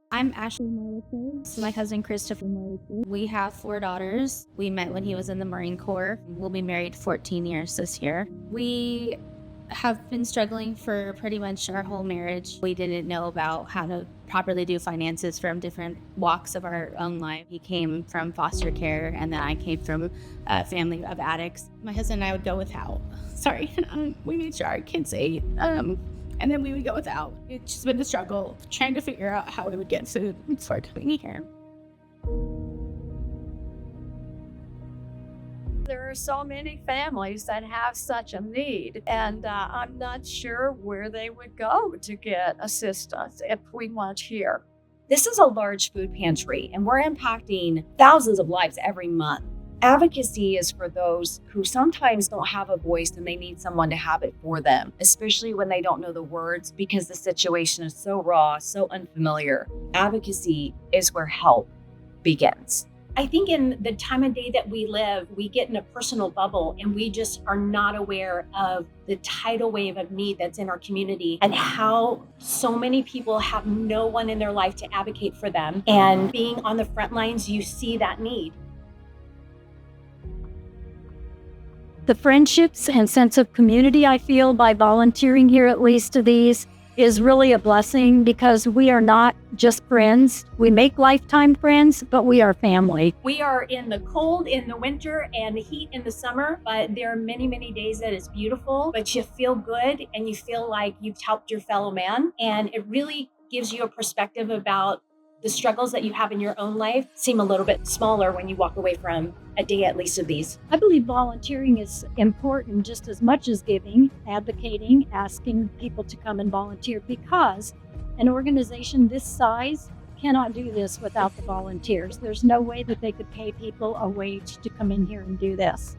I'm Ashley Moeller. My cousin Christopher Moeller. We have 4 daughters. We met when he was in the Marine Corps. We'll be married 14 years this year. We have been struggling for pretty much our whole marriage. We didn't know about how to properly do finances from different walks of our own life. He came from foster care, and then I came from a family of addicts. My husband and I would go without. Sorry, we made sure our kids ate. And then we would go without. It's just been a struggle trying to figure out how we would get food for coming here. There are so many families that have such a need, and I'm not sure where they would go to get assistance if we weren't here. This is a large food pantry, and we're impacting thousands of lives every month. Advocacy is for those who sometimes don't have a voice and they need someone to have it for them, especially when they don't know the words because the situation is so raw, so unfamiliar. Advocacy is where help begins. I think in the time of day that we live, we get in a personal bubble and we just are not aware of the tidal wave of need that's in our community and how so many people have no one in their life to advocate for them. And being on the front lines, you see that need. The friendships and sense of community I feel by volunteering here at least to these is really a blessing because we are not just friends. We make lifetime friends, but we are family. We are in the cold in the winter and the heat in the summer, but there are many, many days that it's beautiful, but you feel good and you feel like you've helped your fellow man. And it really gives you a perspective about the struggles that you have in your own life seem a little bit smaller when you walk away from a day at least of these. I believe volunteering is important just as much as giving, advocating, asking people to come and volunteer, because an organization this size cannot do this without the volunteers. There's no way that they could pay people a wage to come in here and do this.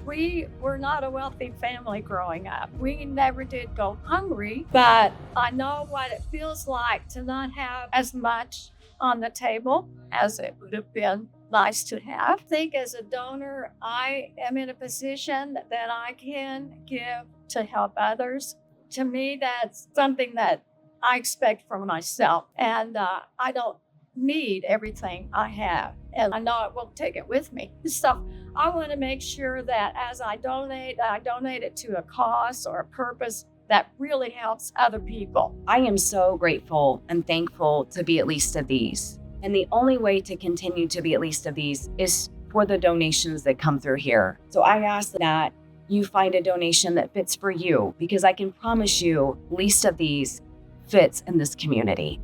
We were not a wealthy family growing up. We never did go hungry, but I know what it feels like to not have as much on the table as it would have been nice to have. I think as a donor, I am in a position that I can give to help others. To me, that's something that I expect from myself, and I don't need everything I have, and I know I won't take it with me. So I want to make sure that as I donate it to a cause or a purpose that really helps other people. I am so grateful and thankful to be at least of these. And the only way to continue to be at least of these is for the donations that come through here. So I ask that you find a donation that fits for you, because I can promise you least of these fits in this community.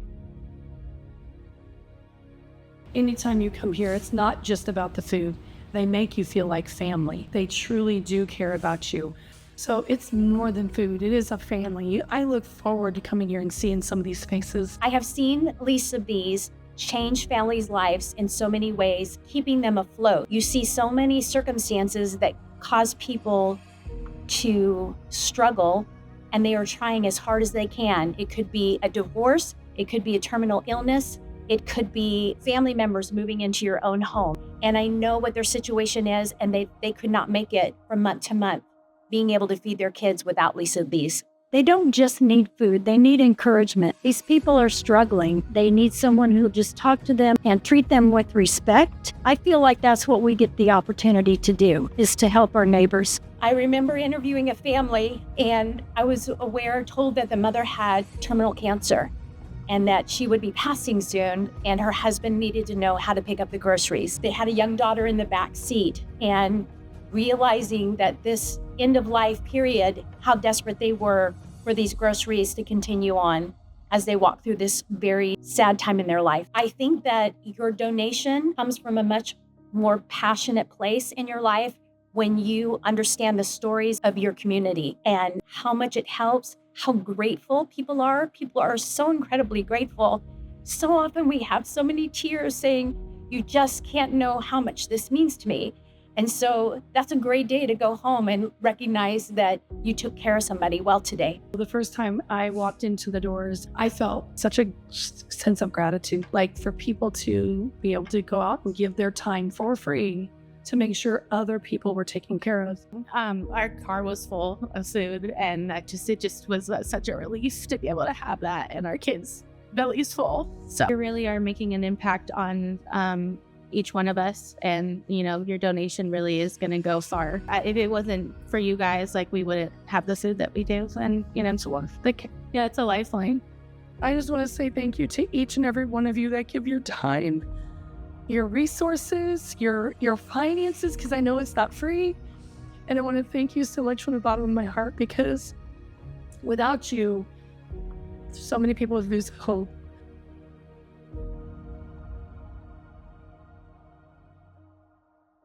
Anytime you come here, it's not just about the food. They make you feel like family. They truly do care about you. So it's more than food. It is a family. I look forward to coming here and seeing some of these faces. I have seen least of these change families' lives in so many ways, keeping them afloat. You see so many circumstances that cause people to struggle, and they are trying as hard as they can. It could be a divorce, it could be a terminal illness, it could be family members moving into your own home. And I know what their situation is, and they could not make it from month to month, being able to feed their kids without least of these. They don't just need food, they need encouragement. These people are struggling. They need someone who'll just talk to them and treat them with respect. I feel like that's what we get the opportunity to do, is to help our neighbors. I remember interviewing a family, and I was told that the mother had terminal cancer and that she would be passing soon, and her husband needed to know how to pick up the groceries. They had a young daughter in the back seat, and realizing that this end of life period, how desperate they were for these groceries to continue on as they walk through this very sad time in their life. I think that your donation comes from a much more passionate place in your life when you understand the stories of your community and how much it helps, how grateful people are. People are so incredibly grateful. So often we have so many tears saying, you just can't know how much this means to me. And so that's a great day to go home and recognize that you took care of somebody well today. The first time I walked into the doors, I felt such a sense of gratitude, like for people to be able to go out and give their time for free to make sure other people were taken care of. Our car was full of food, and it just was such a relief to be able to have that, and our kids' bellies full. So you really are making an impact on each one of us, and your donation really is going to go far. If it wasn't for you guys, we wouldn't have the food that we do, and it's it's a lifeline. I just want to say thank you to each and every one of you that give your time, your resources, your finances, because I know it's not free. And I want to thank you so much from the bottom of my heart, because without you, so many people would lose hope.